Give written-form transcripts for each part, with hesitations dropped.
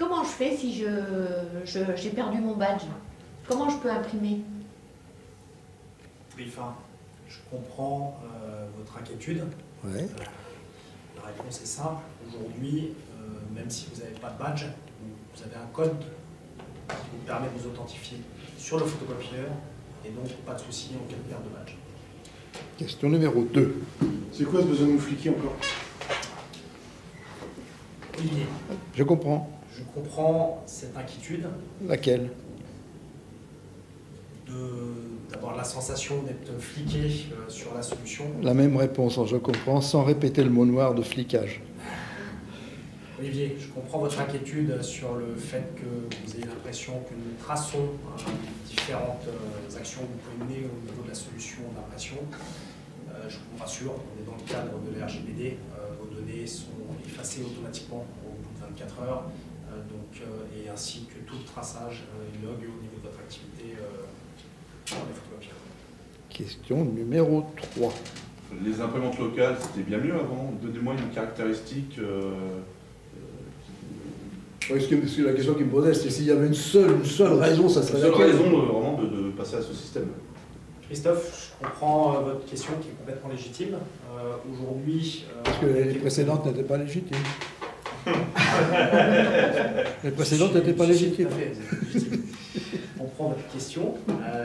comment je fais si j'ai perdu mon badge? Comment je peux imprimer? Oui, enfin, je comprends votre inquiétude. Ouais. La réponse est simple. Aujourd'hui, même si vous n'avez pas de badge, vous avez un code qui vous permet de vous authentifier sur le photocopieur et donc pas de souci en cas de perte de badge. Question numéro 2. C'est quoi ce besoin de nous fliquer encore? Olivier, Je comprends. je comprends cette inquiétude Laquelle? d'avoir la sensation d'être fliqué sur la solution. La même réponse, je comprends, sans répéter le mot noir de flicage. Olivier, je comprends votre inquiétude sur le fait que vous ayez l'impression que nous traçons différentes actions que vous pouvez mener au niveau de la solution d'impression. Je vous rassure, on est dans le cadre de l'RGPD, vos données sont effacées automatiquement au bout de 24 heures, et ainsi que tout traçage et log au niveau de votre activité dans les photocopieurs. Question numéro 3. Les imprimantes locales, c'était bien mieux avant. Donnez-moi une caractéristique. Oui, parce que la question qui me posait, c'est s'il y avait une seule raison, ça serait La seule laquelle? raison vraiment de passer à ce système. Christophe, je comprends votre question qui est complètement légitime. Aujourd'hui... Parce que les précédentes n'étaient pas légitimes. Les précédentes n'étaient pas légitimes. Tout à fait, vous êtes légitime. Je comprends votre question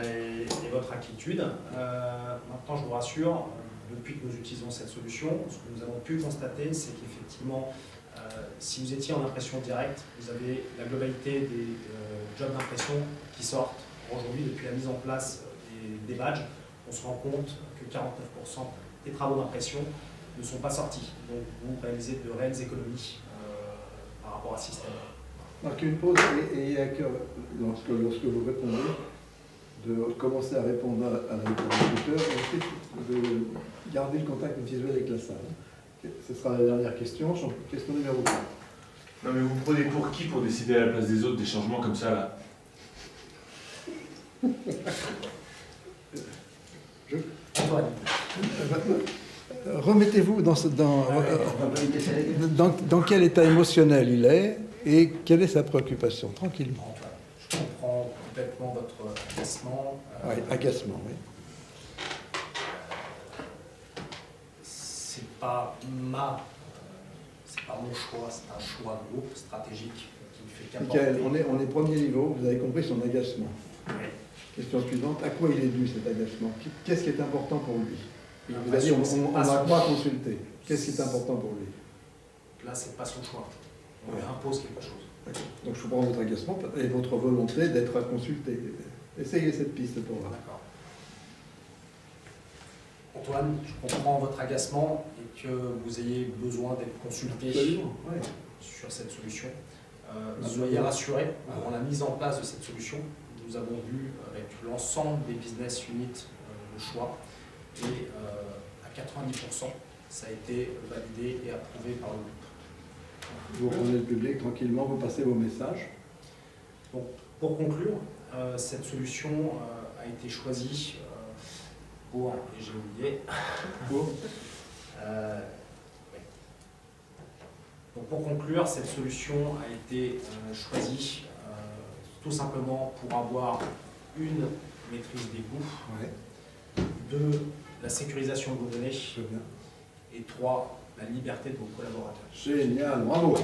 et votre inquiétude. Maintenant, je vous rassure, depuis que nous utilisons cette solution, ce que nous avons pu constater, c'est qu'effectivement, si vous étiez en impression directe, vous avez la globalité des jobs d'impression qui sortent aujourd'hui depuis la mise en place des badges. On se rend compte que 49% des travaux d'impression ne sont pas sortis. Donc vous réalisez de réelles économies par rapport à ce système. Marquez une pause et il y a que lorsque vous répondez, de commencer à répondre à l'interlocuteur et ensuite de garder le contact visuel avec la salle. Ce sera la dernière question. Question numéro 3. Non mais vous prenez pour qui pour décider à la place des autres des changements comme ça là? Antoine. Remettez-vous dans quel état émotionnel il est et quelle est sa préoccupation, tranquillement. Antoine, je comprends complètement votre agacement. Oui, agacement, oui. C'est pas mon choix, c'est un choix de groupe stratégique qui ne fait qu'apporter. Michael, on est premier niveau, vous avez compris son agacement. Oui. Question suivante, à quoi il est dû cet agacement? Qu'est-ce qui est important pour lui? Vous avez dit, on pas n'a son pas choix. consulté. Qu'est-ce qui est important pour lui? Là, c'est pas son choix. On lui impose quelque chose. Donc je comprends votre agacement et votre volonté d'être consulté. Essayez cette piste pour voir. D'accord. Antoine, je comprends votre agacement et que vous ayez besoin d'être consulté Absolument, oui. sur cette solution. Soyez rassurés, dans la mise en place de cette solution, nous avons vu avec l'ensemble des business units le choix et à 90%, ça a été validé et approuvé par le groupe. Vous reprenez le public tranquillement, vous passez vos messages. Donc, pour conclure, cette solution a été choisie pour, et j'ai oublié, ouais. Donc pour conclure, cette solution a été choisie tout simplement pour avoir une maîtrise des coûts, Ouais, 2, la sécurisation de vos données, très bien. et 3, la liberté de vos collaborateurs. Génial, bravo.